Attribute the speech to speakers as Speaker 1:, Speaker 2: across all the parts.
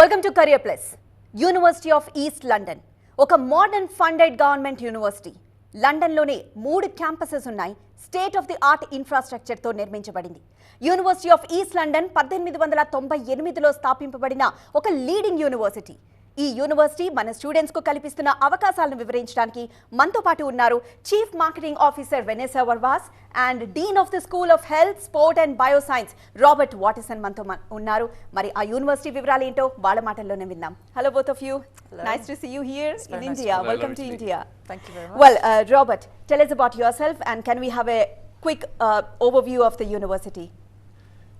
Speaker 1: Welcome to Career Plus, University of East London. ఒక modern funded government university. లండన్లోనే 3 campuses ఉన్నాయి. State of the art ఇన్ఫ్రాస్ట్రక్చర్తో నిర్మించబడింది. University of East London 1898లో స్థాపింపబడిన ఒక లీడింగ్ యూనివర్సిటీ. ఈ యూనివర్సిటీ మన స్టూడెంట్స్కు కల్పిస్తున్న అవకాశాలను వివరించడానికి మనతో పాటు ఉన్నారు చీఫ్ మార్కెటింగ్ ఆఫీసర్ వెనెసా వర్వాస్ and dean of the school of health, sport and bioscience Robert Watterson మనతో ఉన్నారు. మరి ఆ యూనివర్సిటీ వివరాలు ఏంటో వాళ్ళ మాటల్లోనే విందాం. Hello both of you. Nice to see you here in India. Welcome to India.
Speaker 2: Thank you very much.
Speaker 1: Well, Robert, tell us about yourself and can we have a quick overview of the university?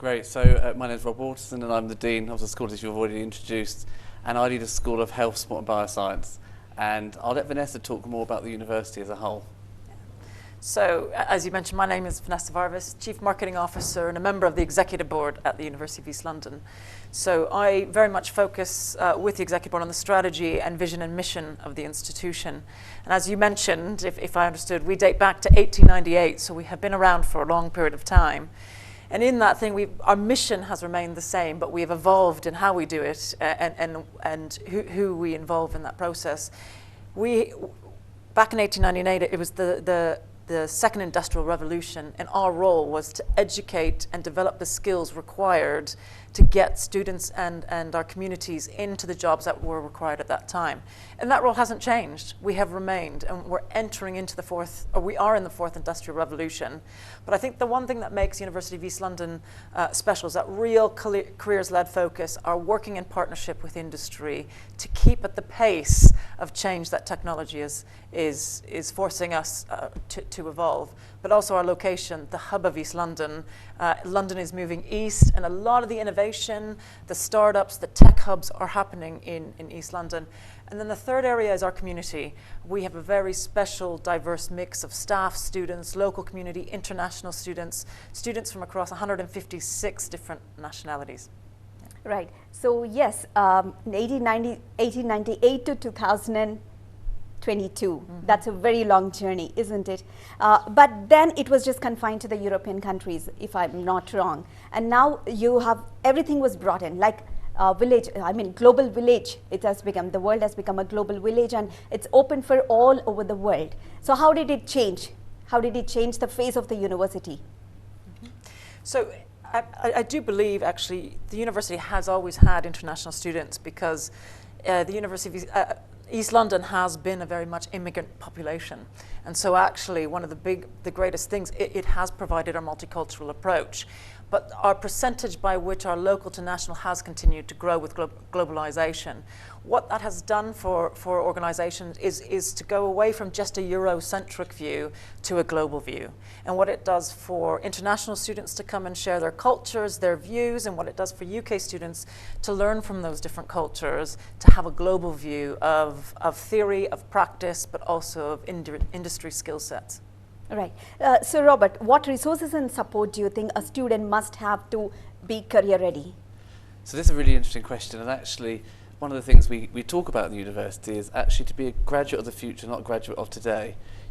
Speaker 3: Great. So my name is Rob Waterson and I'm the Dean of the school that you've already introduced, and I lead a School of Health, Sport and Bioscience, and I'll let Vanessa talk more about the university as a whole.
Speaker 2: So, as you mentioned, my name is Vanessa Varvis, Chief Marketing Officer and a member of the Executive Board at the University of East London. So I very much focus with the Executive Board on the strategy and vision and mission of the institution. And as you mentioned, if I understood, we date back to 1898, so we have been around for a long period of time. And in that thing, our mission has remained the same, but we have evolved in how we do it and who we involve in that process. Back in 1898, it was the second industrial revolution, and our role was to educate and develop the skills required to get students and our communities into the jobs that were required at that time. And that role hasn't changed. We have remained, and we're entering into we are in the fourth industrial revolution. But I think the one thing that makes University of East London special is that real careers-led focus, our working in partnership with industry to keep at the pace of change that technology is forcing us to evolve. But also our location, the hub of East London. London is moving east, and a lot of the innovation, the startups, the tech hubs are happening in East London. And then the third area is our community. We have a very special, diverse mix of staff, students, local community, international students from across 156 different nationalities.
Speaker 1: Right. So yes, 1898 to 2022. That's a very long journey, isn't it? But then it was just confined to the European countries, if I'm not wrong. And now everything was brought in, like global village. It has become, the world has become a global village, and it's open for all over the world. So how did it change? How did it change the face of the university?
Speaker 2: So I do believe, actually, the university has always had international students because the University of East London has been a very much immigrant population. And so actually one of the greatest things, it has provided our multicultural approach. But our percentage by which our local to national has continued to grow with globalization. What that has done for organizations is to go away from just a Eurocentric view to a global view. And what it does for international students to come and share their cultures, their views, and what it does for UK students to learn from those different cultures, to have a global view of theory, of practice, but also of industry skill sets.
Speaker 1: Right. So Robert, what resources and support do you think a student must have to be career ready?
Speaker 3: So this is a really interesting question, and actually one of the things we talk about in the university is actually to be a graduate of the future, not a graduate of today,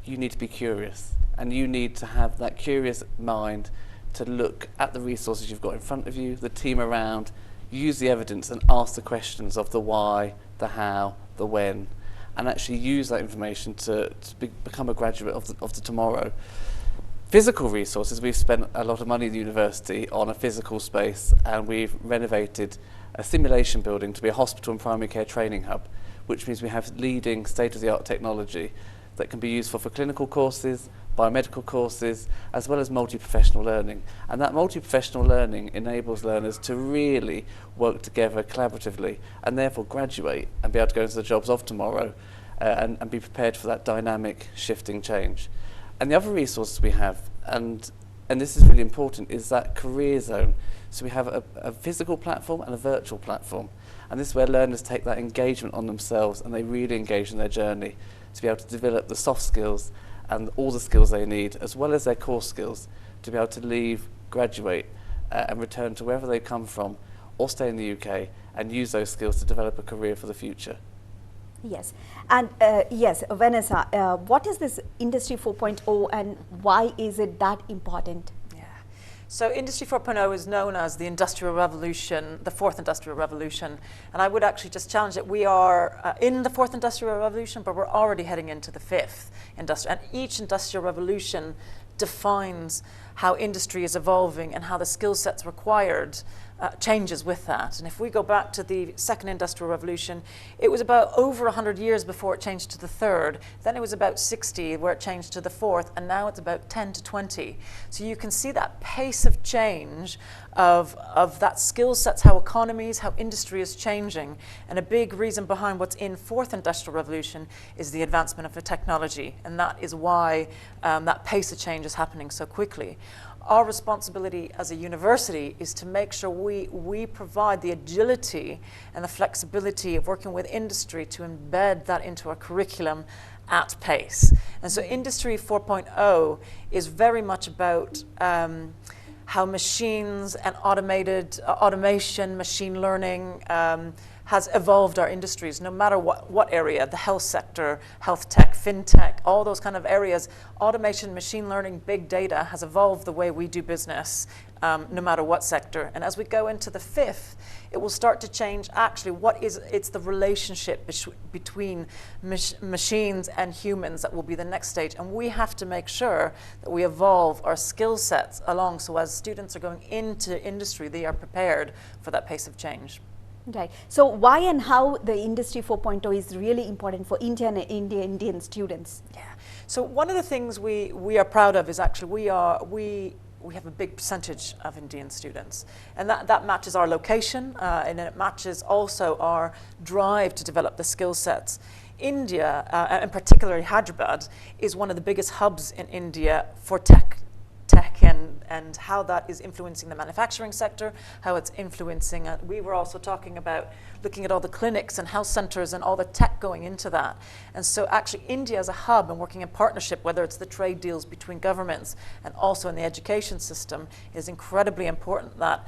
Speaker 3: you need to be curious, and you need to have that curious mind to look at the resources you've got in front of you, the team around, use the evidence and ask the questions of the why, the how, the when, and actually use that information to become a graduate of the tomorrow. Physical resources, we've spent a lot of money at the university on a physical space, and we've renovated a simulation building to be a hospital and primary care training hub, which means we have leading state-of-the-art technology that can be used for clinical courses, biomedical courses, as well as multi-professional learning. And that multi-professional learning enables learners to really work together collaboratively and therefore graduate and be able to go into the jobs of tomorrow and be prepared for that dynamic, shifting change. And the other resources we have, and this is really important, is that career zone. So we have a physical platform and a virtual platform. And this is where learners take that engagement on themselves and they really engage in their journey to be able to develop the soft skills and all the skills they need, as well as their core skills, to be able to leave, graduate, and return to wherever they come from, or stay in the UK, and use those skills to develop a career for the future.
Speaker 1: Yes, and yes, Vanessa, what is this Industry 4.0 and why is it that important?
Speaker 2: So Industry 4.0 is known as the Industrial Revolution, the Fourth Industrial Revolution. And I would actually just challenge it. We are in the Fourth Industrial Revolution, but we're already heading into the Fifth Industrial. And each Industrial Revolution defines how industry is evolving and how the skill sets required changes with that. And if we go back to the Second Industrial Revolution, it was about over 100 years before it changed to the Third. Then it was about 60 where it changed to the Fourth, and now it's about 10 to 20. So you can see that pace of change of that skill sets, how economies, how industry is changing. And a big reason behind what's in Fourth Industrial Revolution is the advancement of the technology. And that is why that pace of change is happening so quickly. Our responsibility as a university is to make sure we provide the agility and the flexibility of working with industry to embed that into our curriculum at pace. And so Industry 4.0 is very much about how machines and automation, machine learning has evolved our industries, no matter what area, the health sector, health tech, fintech, all those kind of areas. Automation, machine learning, big data has evolved the way we do business, no matter what sector. And as we go into the fifth, it will start to change actually it's the relationship between machines and humans that will be the next stage. And we have to make sure that we evolve our skill sets along, so as students are going into industry, they are prepared for that pace of change.
Speaker 1: Right. So why and how the Industry 4.0 is really important for Indian students?
Speaker 2: Yeah. So one of the things we are proud of is actually we have a big percentage of Indian students, and that matches our location, and it matches also our drive to develop the skill sets. India, and particularly Hyderabad, is one of the biggest hubs in India for tech and how that is influencing the manufacturing sector, how it's influencing, we were also talking about looking at all the clinics and health centers and all the tech going into that. And so actually India as a hub and working in partnership, whether it's the trade deals between governments and also in the education system, is incredibly important that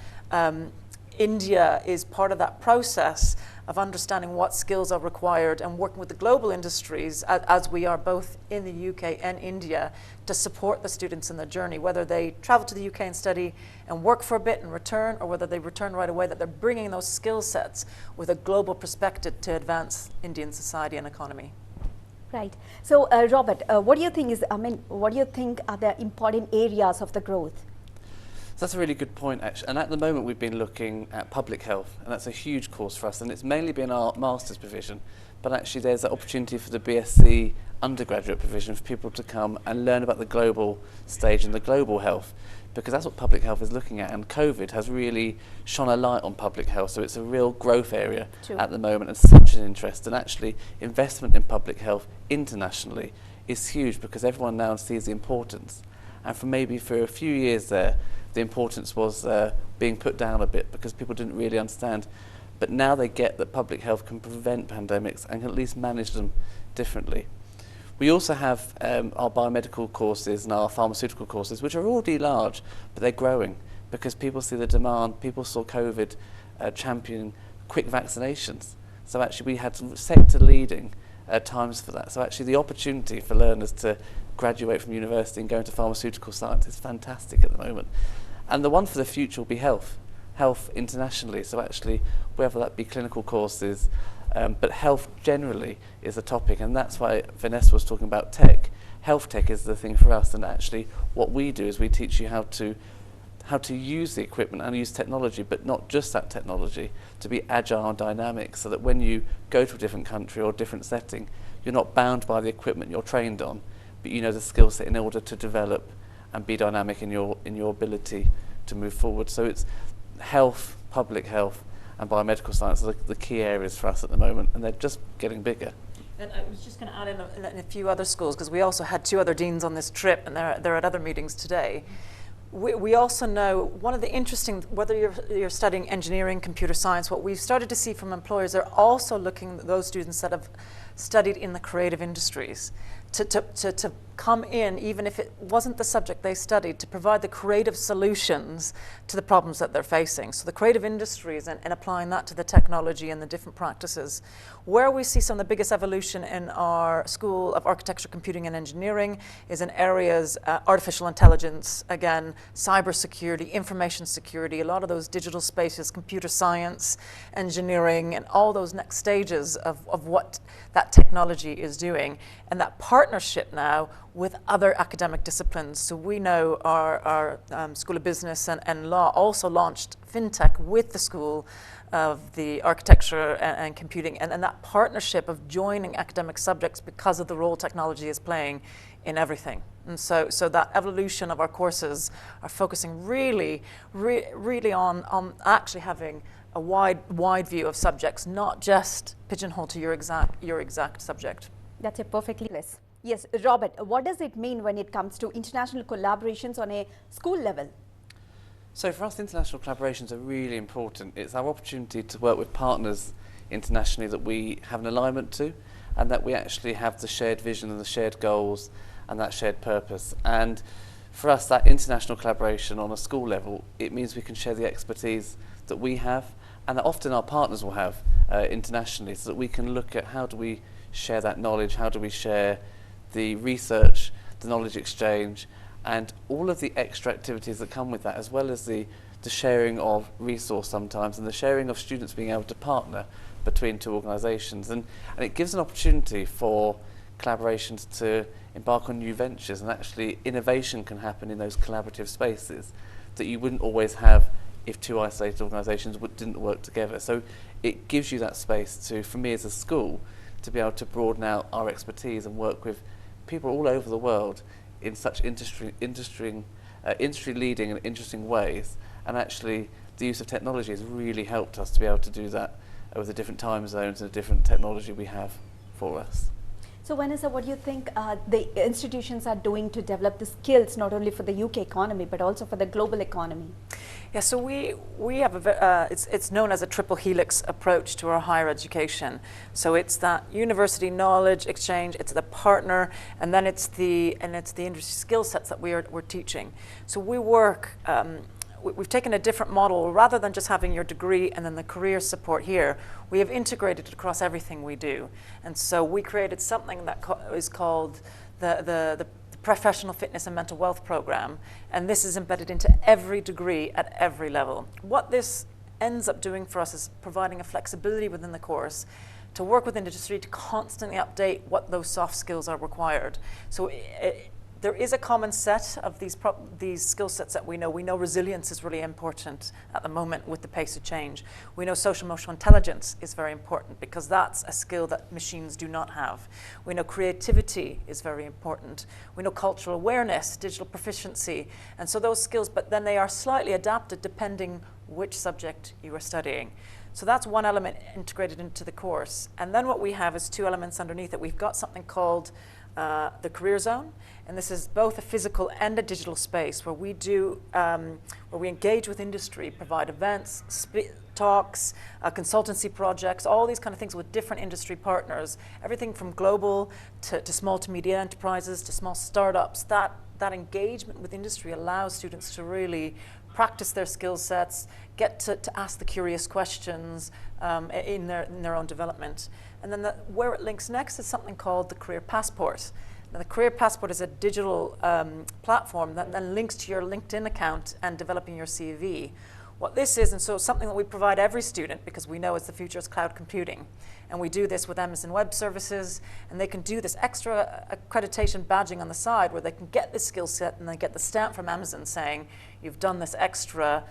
Speaker 2: India is part of that process of understanding what skills are required and working with the global industries, as we are both in the UK and India, to support the students in their journey, whether they travel to the UK and study and work for a bit and return, or whether they return right away, that they're bringing those skill sets with a global perspective to advance Indian society and economy.
Speaker 1: Right. So, Robert, what do you think are the important areas of the growth?
Speaker 3: So that's a really good point, actually. And at the moment, we've been looking at public health, and that's a huge course for us. And it's mainly been our master's provision, but actually there's an opportunity for the BSc undergraduate provision for people to come and learn about the global stage and the global health, because that's what public health is looking at. And COVID has really shone a light on public health, so it's a real growth area at the moment and such an interest. And actually, investment in public health internationally is huge, because everyone now sees the importance. And for a few years there, the importance was being put down a bit because people didn't really understand. But now they get that public health can prevent pandemics and can at least manage them differently. We also have our biomedical courses and our pharmaceutical courses, which are already large, but they're growing because people see the demand. People saw COVID championing quick vaccinations. So actually we had some sector-leading times for that. So actually the opportunity for learners to graduate from university and go into pharmaceutical science is fantastic at the moment. And the one for the future will be health internationally. So actually, whether that be clinical courses, but health generally is a topic, and that's why Vanessa was talking about tech. Health tech is the thing for us, and actually what we do is we teach you how to use the equipment and use technology, but not just that technology, to be agile and dynamic, so that when you go to a different country or a different setting, you're not bound by the equipment you're trained on, but you know the skill set in order to develop and be dynamic in your ability to move forward. So it's health, public health, and biomedical science are the key areas for us at the moment, and they're just getting bigger.
Speaker 2: And I was just going to add in a few other schools, because we also had 2 other deans on this trip, and they're at other meetings today. We also know one of the interesting, whether you're studying engineering, computer science, what we've started to see from employers, they're also looking at those students that have studied in the creative industries to come in, even if it wasn't the subject they studied, to provide the creative solutions to the problems that they're facing. So the creative industries and applying that to the technology and the different practices. Where we see some of the biggest evolution in our School of Architecture, Computing and Engineering is in areas, artificial intelligence, again, cybersecurity, information security, a lot of those digital spaces, computer science, engineering, and all those next stages of what that technology is doing. And that partnership now with other academic disciplines. So we know our School of Business and Law also launched FinTech with the School of the Architecture and Computing, and that partnership of joining academic subjects because of the role technology is playing in everything. And so that evolution of our courses are focusing really on actually having a wide view of subjects, not just pigeonhole to your exact subject.
Speaker 1: That's a perfectly less. Yes, Robert, what does it mean when it comes to international collaborations on a school level?
Speaker 3: So for us, international collaborations are really important. It's our opportunity to work with partners internationally that we have an alignment to, and that we actually have the shared vision and the shared goals and that shared purpose. And for us, that international collaboration on a school level, it means we can share the expertise that we have and that often our partners will have internationally, so that we can look at how do we share that knowledge, how do we share the research, the knowledge exchange, and all of the extra activities that come with that, as well as the sharing of resource sometimes and the sharing of students being able to partner between two organisations. And it gives an opportunity for collaborations to embark on new ventures, and actually innovation can happen in those collaborative spaces that you wouldn't always have if two isolated organisations didn't work together. So it gives you that space to, for me as a school, to be able to broaden out our expertise and work with people all over the world in such industry-leading and interesting ways. And actually, the use of technology has really helped us to be able to do that with the different time zones and the different technology we have for us.
Speaker 1: So Vanessa, what do you think the institutions are doing to develop the skills, not only for the UK economy, but also for the global economy?
Speaker 2: Yeah, so we have it's known as a triple helix approach to our higher education. So it's that university knowledge exchange, it's the partner, and then it's the industry skill sets that we're teaching. So we work. We've taken a different model. Rather than just having your degree and then the career support here, we have integrated it across everything we do. And so we created something that is called the Professional Fitness and Mental Wealth Program, and this is embedded into every degree at every level. What this ends up doing for us is providing a flexibility within the course to work with industry to constantly update what those soft skills are required. So there is a common set of these skill sets that we know. We know resilience is really important at the moment with the pace of change. We know social emotional intelligence is very important because that's a skill that machines do not have. We know creativity is very important. We know cultural awareness, digital proficiency, and so those skills, but then they are slightly adapted depending which subject you are studying. So that's one element integrated into the course. And then what we have is two elements underneath it. We've got something called the Career Zone, and this is both a physical and a digital space where we do, where we engage with industry, provide events, talks, consultancy projects, all these kind of things with different industry partners, everything from global to small to medium enterprises to small startups. That engagement with industry allows students to really practice their skill sets, get to ask the curious questions in their own development. And then where it links next is something called the Career Passport. Now, the Career Passport is a digital platform that then links to your LinkedIn account and developing your CV. What this is, and so something that we provide every student because we know it's the future is cloud computing. And we do this with Amazon Web Services, and they can do this extra accreditation badging on the side where they can get this skill set and they get the stamp from Amazon saying, you've done this extra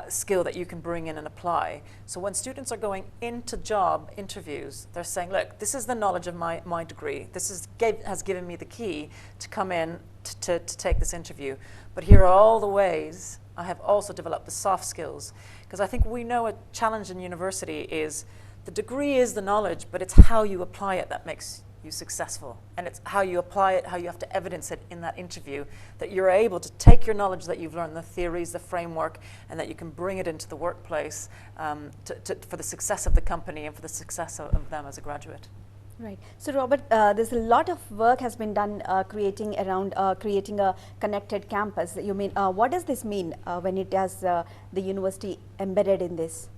Speaker 2: skill that you can bring in and apply. So when students are going into job interviews, they're saying, look, this is the knowledge of my degree. This has given me the key to come in to take this interview. But here are all the ways I have also developed the soft skills. Because I think we know a challenge in university is the degree is the knowledge, but it's how you apply it that makes you successful. And it's how you apply it, how you have to evidence it in that interview, that you're able to take your knowledge that you've learned, the theories, the framework, and that you can bring it into the workplace for the success of the company and for the success of them as a graduate.
Speaker 1: Right. So, Robert, there's a lot of work has been done creating a connected campus. You mean what does this mean when it has the university embedded in this?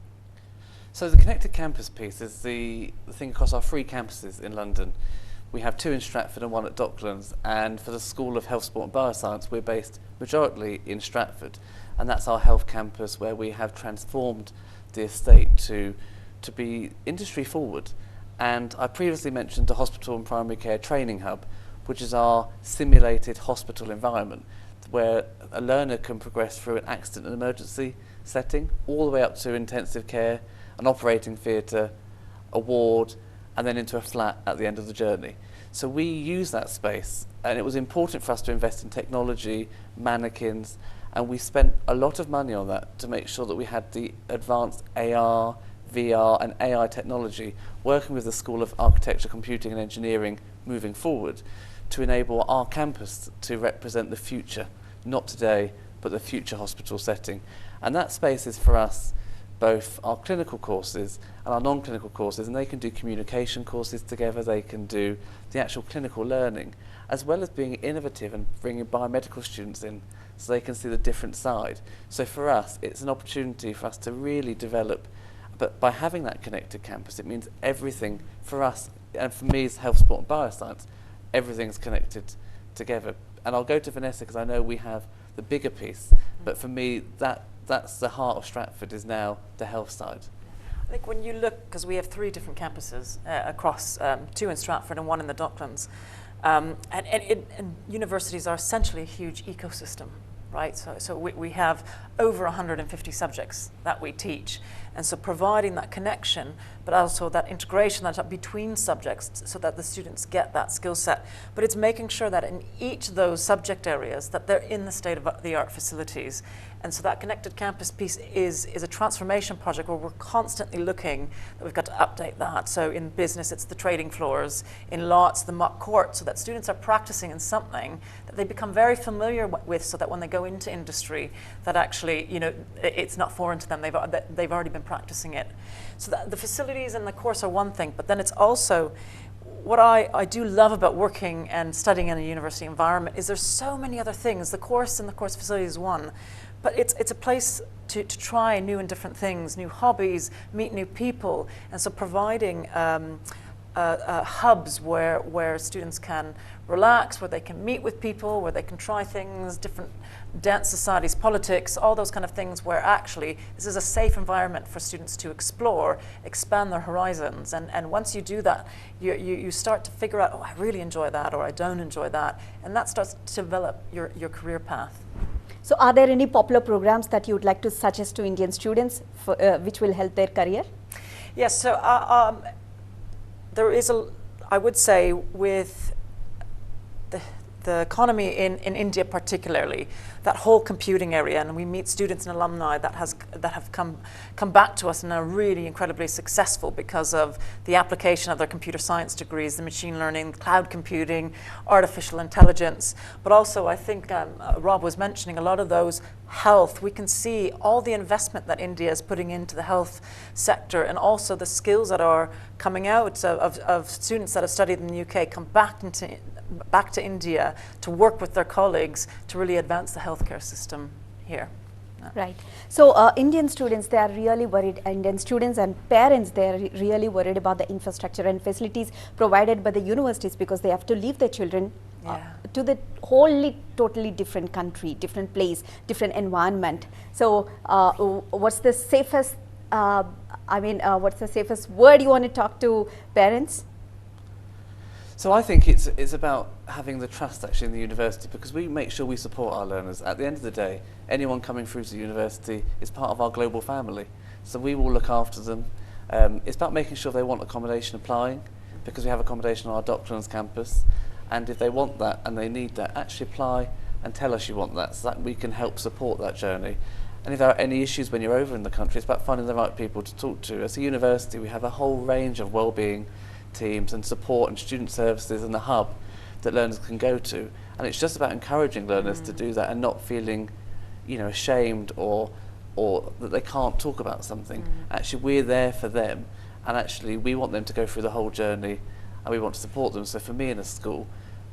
Speaker 3: So the connected campus piece is the thing across our 3 campuses in London. We have 2 in Stratford and 1 at Docklands, and for the School of Health, Sport and Bioscience, we're based majority in Stratford, and that's our health campus where we have transformed the estate to be industry forward. And I previously mentioned the Hospital and Primary Care Training Hub, which is our simulated hospital environment, where a learner can progress through an accident and emergency setting, all the way up to intensive care, an operating theatre, a ward, and then into a flat at the end of the journey. So we use that space, and it was important for us to invest in technology, mannequins, and we spent a lot of money on that to make sure that we had the advanced AR, VR and AI technology working with the School of Architecture, Computing and Engineering moving forward to enable our campus to represent the future, not today, but the future hospital setting. And that space is for us both our clinical courses and our non-clinical courses, and they can do communication courses together, they can do the actual clinical learning, as well as being innovative and bringing biomedical students in so they can see the different side. So for us, it's an opportunity for us to really develop, but by having that connected campus, it means everything for us, and for me as health, sport and bioscience, everything's connected together. And I'll go to Vanessa because I know we have the bigger piece, but for me, that's the heart of Stratford, is now the health side.
Speaker 2: I think when you look, because we have 3 different campuses across 2 in Stratford and 1 in the Docklands, and universities are essentially a huge ecosystem, right? So we have over 150 subjects that we teach, and so providing that connection, but also that integration that's between subjects so that the students get that skill set. But it's making sure that in each of those subject areas that they're in the state-of-the-art facilities. And so that connected campus piece is a transformation project where we're constantly looking that we've got to update that. So in business, it's the trading floors. In law, it's the mock court, so that students are practicing in something that they become very familiar with, so that when they go into industry, that actually, you know, it's not foreign to them. They've already been practicing it. So that the facilities and the course are one thing, but then it's also, what I do love about working and studying in a university environment is there's so many other things. The course and the course facility is one, but it's a place to try new and different things, new hobbies, meet new people, and so providing hubs where students can relax, where they can meet with people, where they can try things, different dance societies, politics, all those kind of things, where actually this is a safe environment for students to explore, expand their horizons, and once you do that, you start to figure out, oh, I really enjoy that, or I don't enjoy that, and that starts to develop your career path.
Speaker 1: So are there any popular programs that you would like to suggest to Indian students for, which will help their career?
Speaker 2: Yes, so there is I would say with the economy in India particularly, that whole computing area, and we meet students and alumni that have come back to us and are really incredibly successful because of the application of their computer science degrees, the machine learning, cloud computing, artificial intelligence. But also I think Rob was mentioning a lot of those health. We can see all the investment that India is putting into the health sector, and also the skills that are coming out of students that have studied in the UK come back to India to work with their colleagues to really advance the healthcare system here.
Speaker 1: Right. So Indian students, they are really worried, Indian students and parents, they are really worried about the infrastructure and facilities provided by the universities, because they have to leave their children to the wholly, totally different country, different place, different environment. So what's the safest, what's the safest word you want to talk to parents?
Speaker 3: So I think it's about having the trust actually in the university, because we make sure we support our learners. At the end of the day, anyone coming through to the university is part of our global family, so we will look after them. It's about making sure they want accommodation applying, because we have accommodation on our Docklands campus, and if they want that and they need that, actually apply and tell us you want that, so that we can help support that journey. And if there are any issues when you're over in the country, it's about finding the right people to talk to. As a university, we have a whole range of wellbeing teams and support and student services and the hub that learners can go to, and it's just about encouraging learners to do that and not feeling, you know, ashamed or that they can't talk about something. Actually, we're there for them, and actually we want them to go through the whole journey and we want to support them. So for me in a school,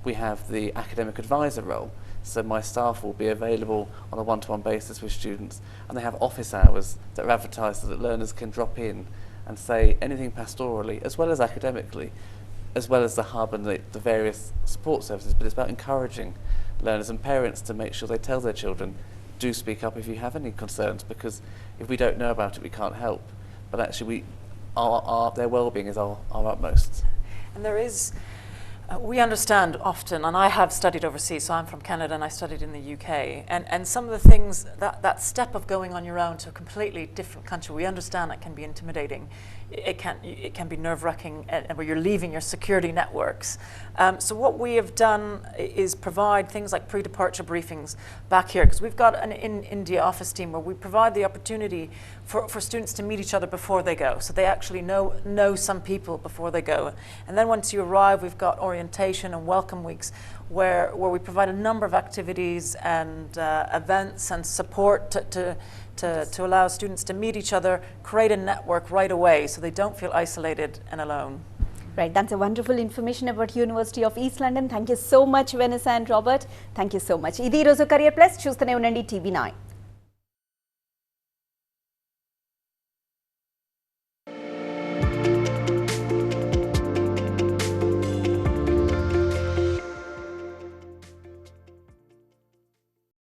Speaker 3: we have the academic advisor role. So my staff will be available on a one-to-one basis with students, and they have office hours that are advertised so that learners can drop in and say anything pastorally as well as academically, as well as the hub and the various support services. But it's about encouraging learners and parents to make sure they tell their children, do speak up if you have any concerns, because if we don't know about it, we can't help. But actually, their well-being is our utmost.
Speaker 2: And there is, we understand often, and I have studied overseas, so I'm from Canada and I studied in the UK, and some of the things, that step of going on your own to a completely different country, we understand it can be intimidating. It can be nerve-wracking, and where you're leaving your security networks. So what we have done is provide things like pre-departure briefings back here, because we've got an India office team where we provide the opportunity for students to meet each other before they go, so they actually know some people before they go. And then once you arrive, we've got orientation and welcome weeks where we provide a number of activities and events and support to allow students to meet each other, create a network right away so they don't feel isolated and alone.
Speaker 1: Right, that's a wonderful information about University of East London. Thank you so much, Vanessa and Robert. Thank you so much. Idi roju Career Plus, చూస్తూనే ఉండండి TV9.